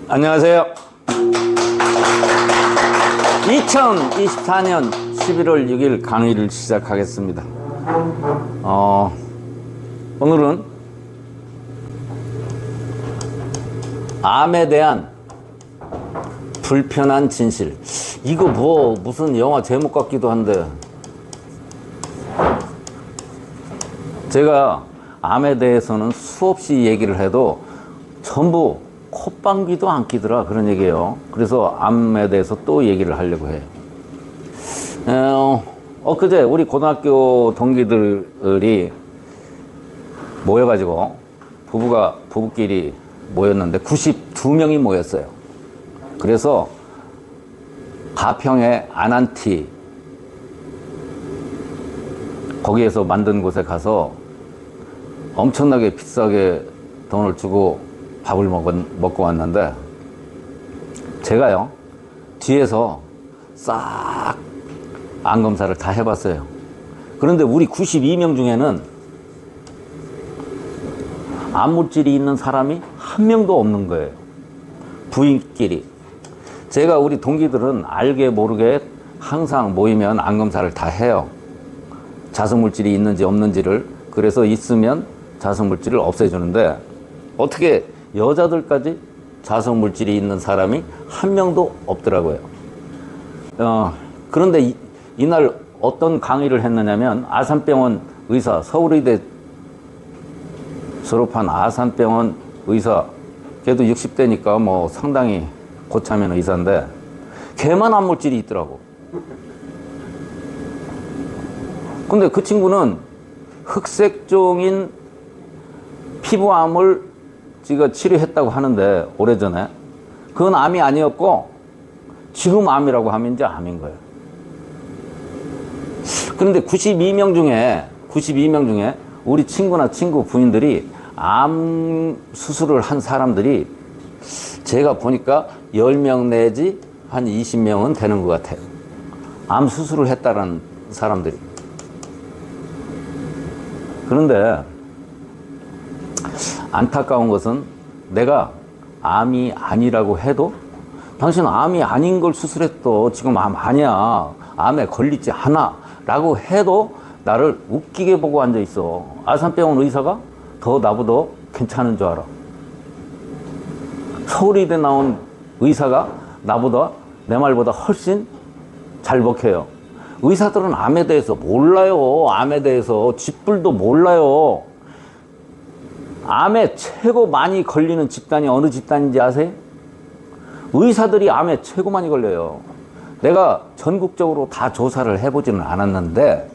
안녕하세요. 2024년 11월 6일 강의를 시작하겠습니다. 오늘은 암에 대한 불편한 진실. 이거 무슨 영화 제목 같기도 한데, 제가 암에 대해서는 수없이 얘기를 해도 전부 콧방귀도 안 끼더라, 그런 얘기예요. 그래서 암에 대해서 또 얘기를 하려고 해요. 엊그제 우리 고등학교 동기들이 모여가지고 부부끼리 모였는데 92명이 모였어요. 그래서 가평의 아난티 거기에서 만든 곳에 가서 엄청나게 비싸게 돈을 주고 밥을 먹고 왔는데, 제가요 뒤에서 싹 암 검사를 다 해봤어요. 그런데 우리 92명 중에는 암 물질이 있는 사람이 한 명도 없는 거예요. 부인끼리. 제가 우리 동기들은 알게 모르게 항상 모이면 암 검사를 다 해요. 자석 물질이 있는지 없는지를. 그래서 있으면 자석 물질을 없애주는데, 어떻게 여자들까지 자석 물질이 있는 사람이 한 명도 없더라고요. 그런데 이날 어떤 강의를 했느냐면, 아산병원 의사, 서울의대 졸업한 아산병원 의사, 걔도 60대니까 뭐 상당히 고참인 의사인데, 걔만 암 물질이 있더라고. 근데 그 친구는 흑색종인 피부암을 지가 치료했다고 하는데, 오래전에. 그건 암이 아니었고, 지금 암이라고 하면 이제 암인 거예요. 그런데 92명 중에 우리 친구나 친구 부인들이 암 수술을 한 사람들이 제가 보니까 10명 내지 한 20명은 되는 것 같아요. 암 수술을 했다는 사람들이. 그런데 안타까운 것은, 내가 암이 아니라고 해도, 당신 암이 아닌 걸 수술했어, 지금 암 아니야, 암에 걸리지 않아 라고 해도 나를 웃기게 보고 앉아 있어. 아산병원 의사가 더 나보다 괜찮은 줄 알아. 서울의대 나온 의사가 나보다, 내 말보다 훨씬 잘 먹혀요. 의사들은 암에 대해서 몰라요. 암에 대해서 쥐뿔도 몰라요. 암에 최고 많이 걸리는 집단이 어느 집단인지 아세요? 의사들이 암에 최고 많이 걸려요. 내가 전국적으로 다 조사를 해보지는 않았는데,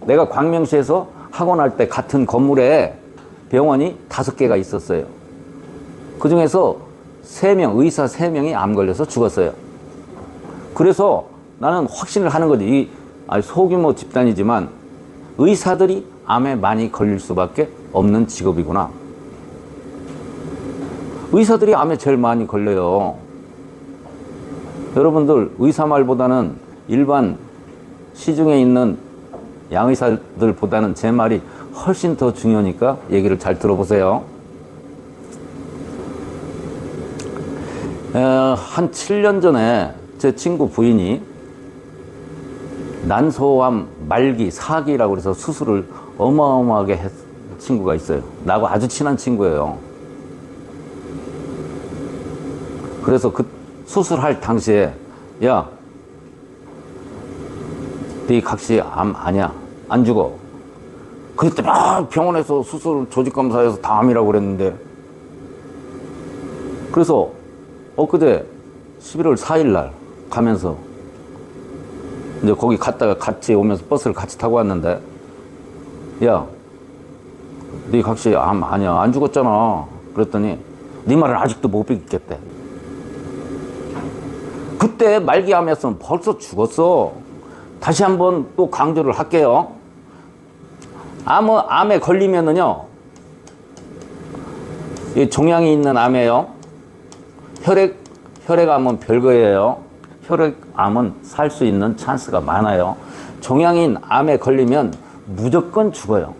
내가 광명시에서 학원할 때 같은 건물에 병원이 5개가 있었어요. 그 중에서 3명, 의사 3명이 암 걸려서 죽었어요. 그래서 나는 확신을 하는 거지. 소규모 집단이지만 의사들이 암에 많이 걸릴 수밖에 없는 직업이구나. 의사들이 암에 제일 많이 걸려요. 여러분들, 의사 말보다는 일반 시중에 있는 양의사들보다는 제 말이 훨씬 더 중요하니까 얘기를 잘 들어보세요. 한 7년 전에 제 친구 부인이 난소암 말기 4기라고 해서 수술을 어마어마하게 했 친구가 있어요. 나하고 아주 친한 친구예요. 그래서 그 수술할 당시에, 야, 네 각시 암 아니야, 안 죽어. 그랬더니 병원에서 수술 조직검사해서 다 암이라고 그랬는데, 그래서 엊그제 11월 4일 날 가면서 이제 거기 갔다가 같이 오면서 버스를 같이 타고 왔는데, 야, 네 각시 암 아니야, 안 죽었잖아. 그랬더니 네 말을 아직도 못 믿겠대. 그때 말기암이었으면 벌써 죽었어. 다시 한번 또 강조를 할게요. 암에 걸리면은요, 이 종양이 있는 암이에요. 혈액암은 별거예요. 혈액암은 살 수 있는 찬스가 많아요. 종양인 암에 걸리면 무조건 죽어요.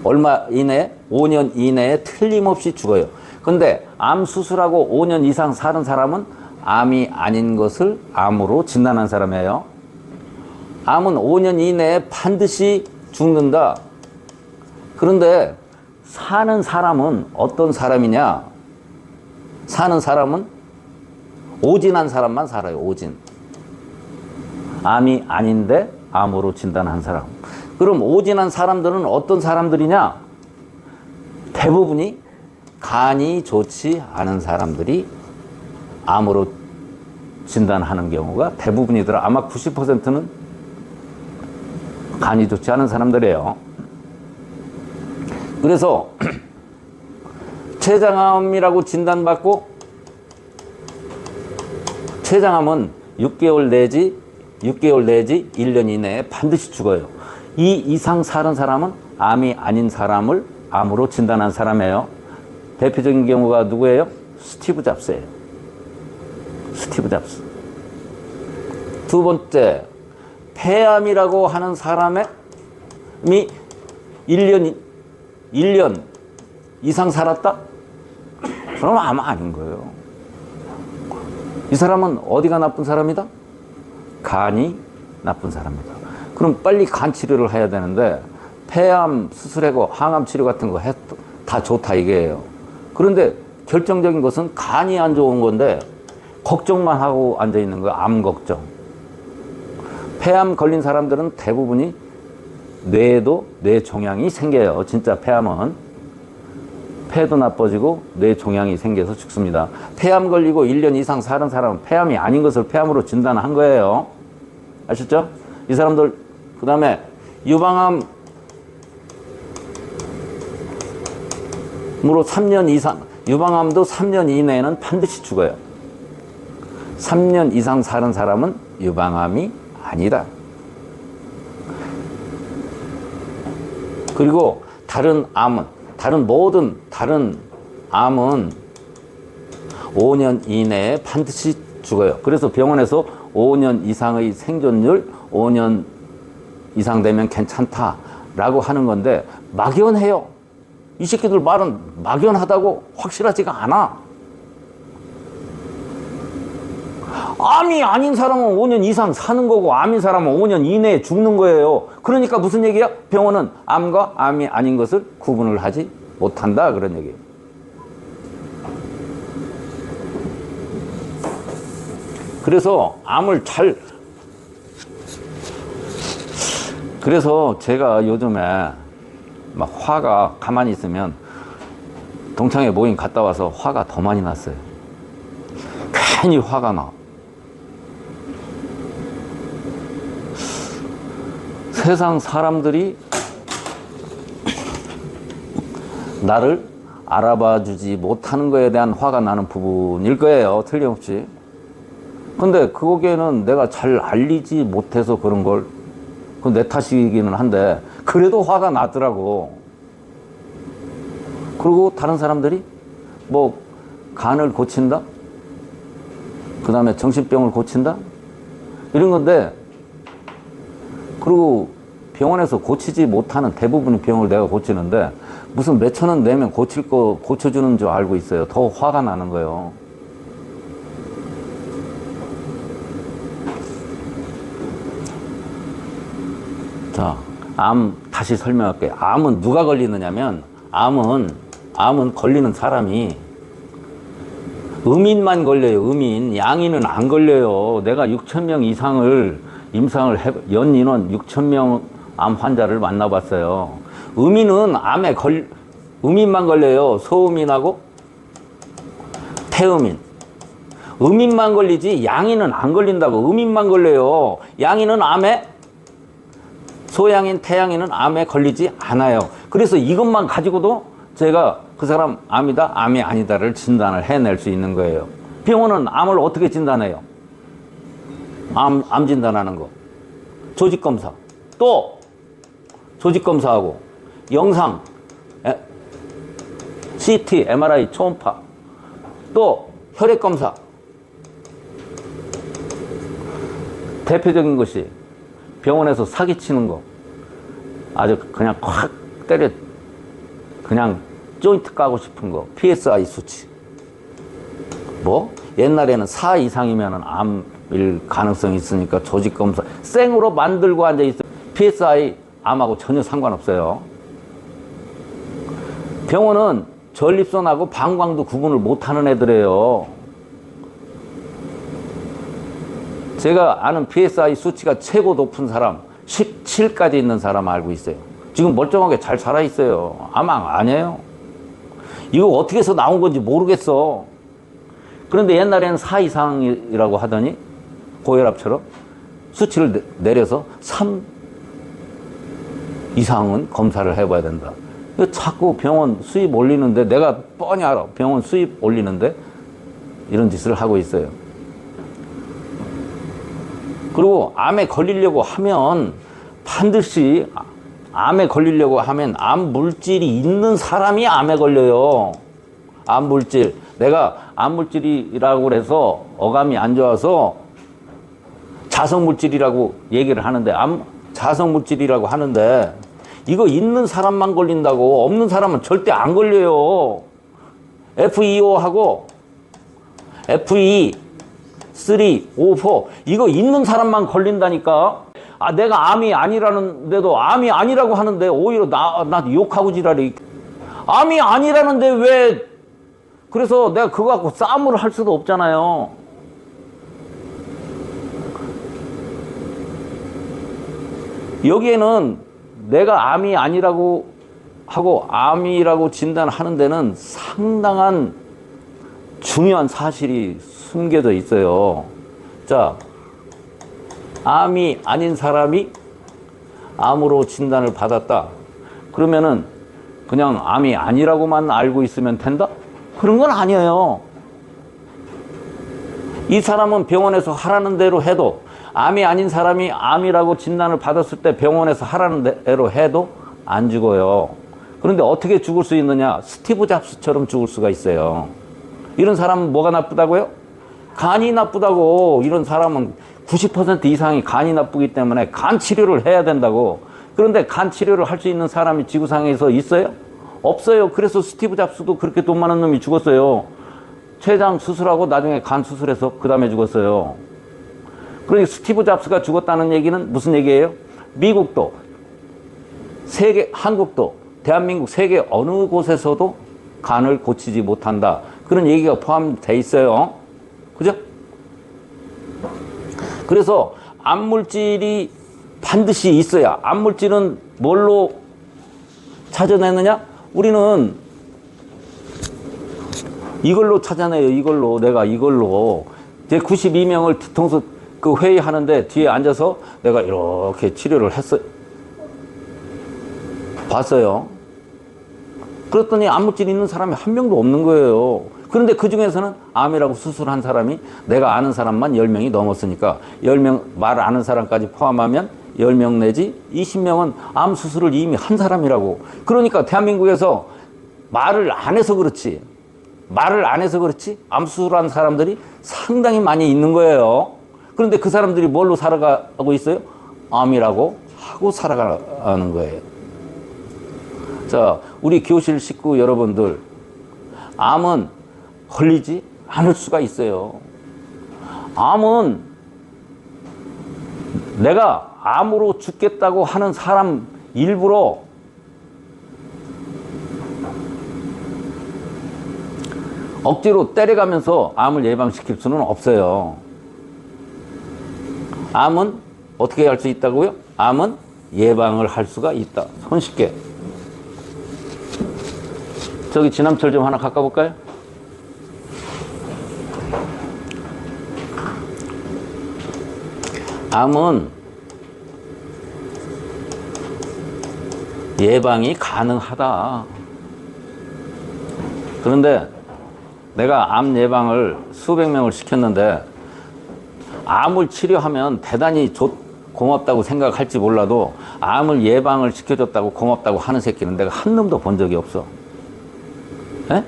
얼마 이내, 5년 이내에 틀림없이 죽어요. 근데 암 수술하고 5년 이상 사는 사람은 암이 아닌 것을 암으로 진단한 사람이에요. 암은 5년 이내에 반드시 죽는다. 그런데 사는 사람은 어떤 사람이냐? 사는 사람은 오진한 사람만 살아요. 오진. 암이 아닌데 암으로 진단한 사람. 그럼 오진한 사람들은 어떤 사람들이냐? 대부분이 간이 좋지 않은 사람들이 암으로 진단하는 경우가 대부분이더라. 아마 90%는 간이 좋지 않은 사람들이에요. 그래서 췌장암이라고 진단받고 췌장암은 6개월 내지 1년 이내에 반드시 죽어요. 이 이상 사는 사람은 암이 아닌 사람을 암으로 진단한 사람이에요. 대표적인 경우가 누구예요? 스티브 잡스예요. 스티브 잡스. 두 번째, 폐암이라고 하는 사람이 1년 이상 살았다? 그럼 암 아닌 거예요. 이 사람은 어디가 나쁜 사람이다? 간이 나쁜 사람이다. 그럼 빨리 간 치료를 해야 되는데 폐암 수술하고 항암 치료 같은 거 다 좋다 이게요. 그런데 결정적인 것은 간이 안 좋은 건데 걱정만 하고 앉아 있는 거예요. 암 걱정. 폐암 걸린 사람들은 대부분이 뇌에도 뇌종양이 생겨요. 진짜 폐암은 폐도 나빠지고 뇌종양이 생겨서 죽습니다. 폐암 걸리고 1년 이상 사는 사람은 폐암이 아닌 것을 폐암으로 진단한 거예요. 아셨죠? 이 사람들 그 다음에 유방암으로 3년 이상, 유방암도 3년 이내에는 반드시 죽어요. 3년 이상 사는 사람은 유방암이 아니다. 그리고 다른 모든 다른 암은 5년 이내에 반드시 죽어요. 그래서 병원에서 5년 이상의 생존율, 5년 이상 되면 괜찮다라고 하는 건데 막연해요. 이 새끼들 말은 막연하다고 확실하지가 않아. 암이 아닌 사람은 5년 이상 사는 거고 암인 사람은 5년 이내에 죽는 거예요. 그러니까 무슨 얘기야? 병원은 암과 암이 아닌 것을 구분을 하지 못한다 그런 얘기예요. 그래서 그래서 제가 요즘에 막 화가 가만히 있으면 동창회 모임 갔다 와서 화가 더 많이 났어요. 괜히 화가 나. 세상 사람들이 나를 알아봐 주지 못하는 거에 대한 화가 나는 부분일 거예요. 틀림없이. 근데 거기에는 내가 잘 알리지 못해서 그런 걸, 그건 내 탓이기는 한데, 그래도 화가 나더라고. 그리고 다른 사람들이 뭐 간을 고친다? 그 다음에 정신병을 고친다? 이런 건데, 그리고 병원에서 고치지 못하는 대부분의 병을 내가 고치는데 무슨 몇천 원 내면 고쳐주는 줄 알고 있어요. 더 화가 나는 거예요. 자, 암 다시 설명할게요. 암은 누가 걸리느냐면 암은 걸리는 사람이 음인만 걸려요. 음인. 양인은 안 걸려요. 내가 6,000명 이상을 임상을 연 인원 6,000명 암 환자를 만나봤어요. 음인은 음인만 걸려요. 소음인하고 태음인. 음인만 걸리지 양인은 안 걸린다고. 음인만 걸려요. 양인은 암에, 소양인, 태양인은 암에 걸리지 않아요. 그래서 이것만 가지고도 제가 그 사람 암이다, 암이 아니다를 진단을 해낼 수 있는 거예요. 병원은 암을 어떻게 진단해요? 암 진단하는 거. 조직검사. 또 조직검사하고 영상, CT, MRI, 초음파. 또 혈액검사. 대표적인 것이 병원에서 사기치는 거. 아주 그냥 확 때려 그냥 조인트 까고 싶은 거, PSI 수치. 뭐? 옛날에는 4 이상이면 암일 가능성이 있으니까 조직검사 생으로 만들고 앉아있어요. PSI 암하고 전혀 상관없어요. 병원은 전립선하고 방광도 구분을 못하는 애들이에요. 제가 아는 PSI 수치가 최고 높은 사람 17까지 있는 사람 알고 있어요. 지금 멀쩡하게 잘 살아있어요. 암 아니에요. 이거 어떻게 해서 나온 건지 모르겠어. 그런데 옛날에는 4 이상이라고 하더니 고혈압처럼 수치를 내려서 3 이상은 검사를 해봐야 된다. 자꾸 병원 수입 올리는데, 내가 뻔히 알아. 병원 수입 올리는데 이런 짓을 하고 있어요. 그리고 암에 걸리려고 하면 반드시 암에 걸리려고 하면 암 물질이 있는 사람이 암에 걸려요. 암 물질. 내가 암 물질이라고 해서 어감이 안 좋아서 자성 물질이라고 얘기를 하는데, 자성 물질이라고 하는데 이거 있는 사람만 걸린다고. 없는 사람은 절대 안 걸려요. FeO하고 Fe 3, 5, 4 이거 있는 사람만 걸린다니까. 내가 암이 아니라는데도 암이 아니라고 하는데 오히려 나 욕하고 지랄이. 암이 아니라는데 왜. 그래서 내가 그거 갖고 싸움을 할 수도 없잖아요. 여기에는 내가 암이 아니라고 하고 암이라고 진단하는 데는 상당한 중요한 사실이 숨겨져 있어요. 자, 암이 아닌 사람이 암으로 진단을 받았다. 그러면은 그냥 암이 아니라고만 알고 있으면 된다? 그런 건 아니에요. 이 사람은 병원에서 하라는 대로 해도, 암이 아닌 사람이 암이라고 진단을 받았을 때 병원에서 하라는 대로 해도 안 죽어요. 그런데 어떻게 죽을 수 있느냐? 스티브 잡스처럼 죽을 수가 있어요. 이런 사람은 뭐가 나쁘다고요? 간이 나쁘다고. 이런 사람은 90% 이상이 간이 나쁘기 때문에 간 치료를 해야 된다고. 그런데 간 치료를 할 수 있는 사람이 지구상에서 있어요? 없어요. 그래서 스티브 잡스도 그렇게 돈 많은 놈이 죽었어요. 췌장 수술하고 나중에 간 수술해서 그 다음에 죽었어요. 그러니까 스티브 잡스가 죽었다는 얘기는 무슨 얘기예요? 미국도, 세계, 한국도, 대한민국, 세계 어느 곳에서도 간을 고치지 못한다. 그런 얘기가 포함되어 있어요. 그죠? 그래서 암물질이 반드시 있어야. 암물질은 뭘로 찾아내느냐? 우리는 이걸로 찾아내요. 이걸로. 내가 이걸로. 제 92명을 뒤통수 그 회의하는데 뒤에 앉아서 내가 이렇게 치료를 했어요. 봤어요. 그랬더니 암물질 있는 사람이 한 명도 없는 거예요. 그런데 그 중에서는 암이라고 수술한 사람이 내가 아는 사람만 10명이 넘었으니까 10명, 말 아는 사람까지 포함하면 10명 내지 20명은 암 수술을 이미 한 사람이라고. 그러니까 대한민국에서 말을 안 해서 그렇지. 암 수술한 사람들이 상당히 많이 있는 거예요. 그런데 그 사람들이 뭘로 살아가고 있어요? 암이라고 하고 살아가는 거예요. 자, 우리 교실 식구 여러분들, 암은 걸리지 않을 수가 있어요. 암은 내가 암으로 죽겠다고 하는 사람 일부러 억지로 때려가면서 암을 예방시킬 수는 없어요. 암은 어떻게 할 수 있다고요? 암은 예방을 할 수가 있다. 손쉽게. 저기 진암철 좀 하나 갖다 볼까요? 암은 예방이 가능하다. 그런데 내가 암 예방을 수백 명을 시켰는데 암을 치료하면 대단히 고맙다고 생각할지 몰라도 암을 예방을 시켜줬다고 고맙다고 하는 새끼는 내가 한 놈도 본 적이 없어. 에?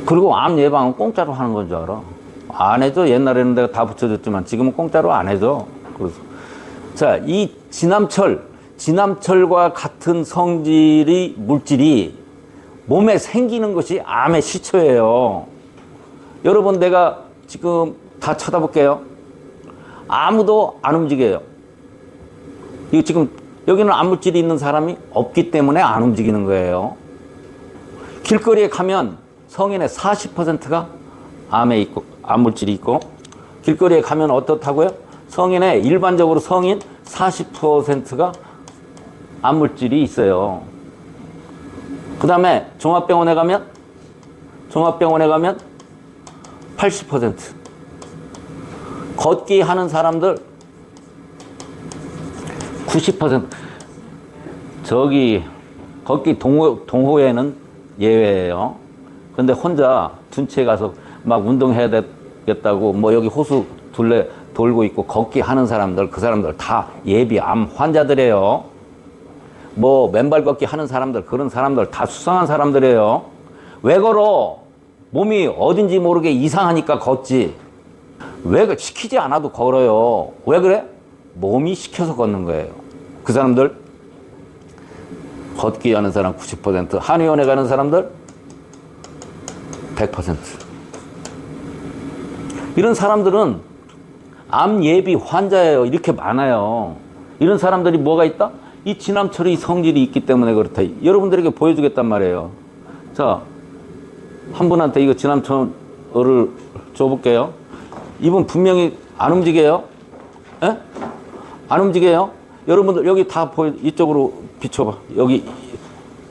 그리고 암 예방은 공짜로 하는 건 줄 알아. 안 해줘. 옛날에는 내가 다 붙여줬지만 지금은 공짜로 안 해줘. 그래서 자, 이 진암철 진암철과 같은 성질의 물질이 몸에 생기는 것이 암의 시초예요. 여러분, 내가 지금 다 쳐다볼게요. 아무도 안 움직여요. 이거 지금 여기는 암물질이 있는 사람이 없기 때문에 안 움직이는 거예요. 길거리에 가면 성인의 40%가 암에 있고, 암물질이 있고, 길거리에 가면 어떻다고요? 성인의 일반적으로 성인 40%가 암물질이 있어요. 그 다음에 종합병원에 가면 80%. 걷기 하는 사람들 90%. 저기 걷기 동호회는 예외예요. 근데 혼자 둔치에 가서 막 운동해야 되겠다고 뭐 여기 호수 둘레 돌고 있고 걷기 하는 사람들, 그 사람들 다 예비 암 환자들이에요. 뭐 맨발 걷기 하는 사람들, 그런 사람들 다 수상한 사람들이에요. 왜 걸어? 몸이 어딘지 모르게 이상하니까 걷지. 왜 시키지 않아도 걸어요. 왜 그래? 몸이 시켜서 걷는 거예요. 그 사람들 걷기 하는 사람 90%, 한의원에 가는 사람들 100%. 이런 사람들은 암 예비 환자예요. 이렇게 많아요. 이런 사람들이 뭐가 있다? 이 진암철의 성질이 있기 때문에 그렇다. 여러분들에게 보여주겠단 말이에요. 자, 한 분한테 이거 진암철을 줘볼게요. 이분 분명히 안 움직여요. 에? 안 움직여요. 여러분들 여기 다 보여. 이쪽으로 비춰봐. 여기,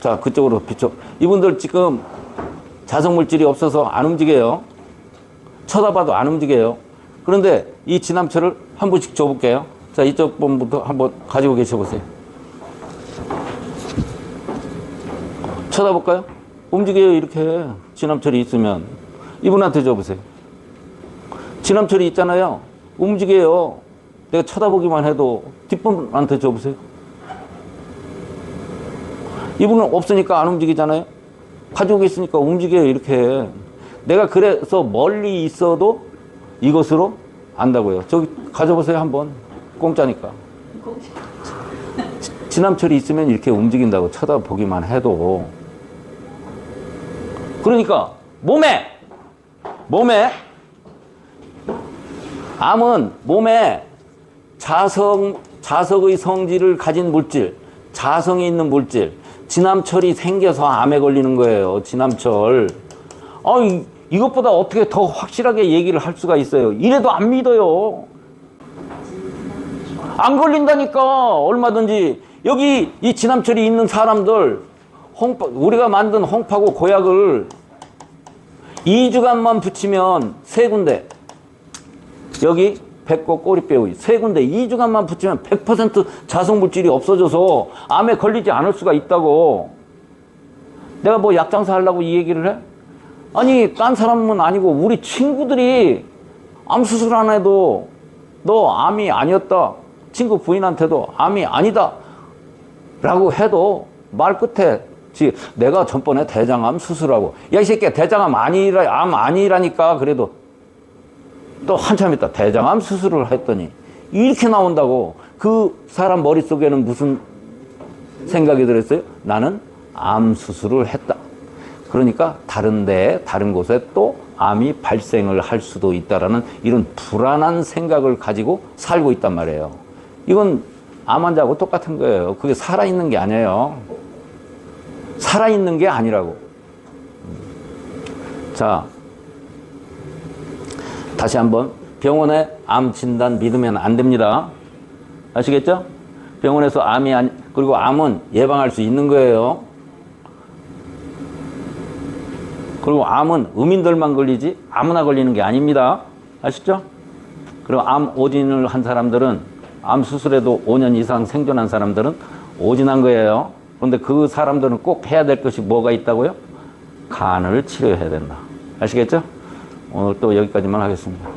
자, 그쪽으로 비춰. 이분들 지금 자성물질이 없어서 안 움직여요. 쳐다봐도 안 움직여요. 그런데 이 진암철을 한 분씩 줘볼게요. 자, 이쪽 분부터 한번 가지고 계셔보세요. 쳐다볼까요? 움직여요. 이렇게 진암철이 있으면. 이분한테 줘보세요. 진암철이 있잖아요. 움직여요. 내가 쳐다보기만 해도. 뒷분한테 줘보세요. 이분은 없으니까 안 움직이잖아요. 가지고 있으니까 움직여요. 이렇게. 내가 그래서 멀리 있어도 이것으로 안다고요. 저기 가져보세요. 한번. 공짜니까. 진암철이 있으면 이렇게 움직인다고. 쳐다보기만 해도. 그러니까 몸에 암은 몸에 자석의 성질을 가진 물질, 자성이 있는 물질, 진암철이 생겨서 암에 걸리는 거예요. 진암철. 이것보다 어떻게 더 확실하게 얘기를 할 수가 있어요. 이래도 안 믿어요. 안 걸린다니까. 얼마든지. 여기 이 진암철이 있는 사람들, 우리가 만든 홍파구 고약을 2주간만 붙이면 3군데, 여기 배꼽 꼬리뼈 3군데 2주간만 붙이면 100% 자성물질이 없어져서 암에 걸리지 않을 수가 있다고. 내가 뭐 약장사 하려고 이 얘기를 해? 아니, 딴 사람은 아니고 우리 친구들이 암 수술 안 해도 너 암이 아니었다. 친구 부인한테도 암이 아니다 라고 해도 말 끝에 내가 전번에 대장암 수술하고, 야, 이 새끼야, 대장암 암 아니라니까. 그래도 또 한참 있다 대장암 수술을 했더니 이렇게 나온다고. 그 사람 머릿속에는 무슨 생각이 들었어요? 나는 암 수술을 했다. 그러니까 다른 곳에 또 암이 발생을 할 수도 있다라는 이런 불안한 생각을 가지고 살고 있단 말이에요. 이건 암 환자하고 똑같은 거예요. 그게 살아있는 게 아니에요. 살아있는 게 아니라고. 자, 다시 한번. 병원에 암 진단 믿으면 안 됩니다. 아시겠죠? 병원에서 그리고 암은 예방할 수 있는 거예요. 그리고 암은 의민들만 걸리지 아무나 걸리는 게 아닙니다. 아시죠? 그리고 암 오진을 한 사람들은, 암 수술에도 5년 이상 생존한 사람들은 오진한 거예요. 그런데 그 사람들은 꼭 해야 될 것이 뭐가 있다고요? 간을 치료해야 된다. 아시겠죠? 오늘 또 여기까지만 하겠습니다.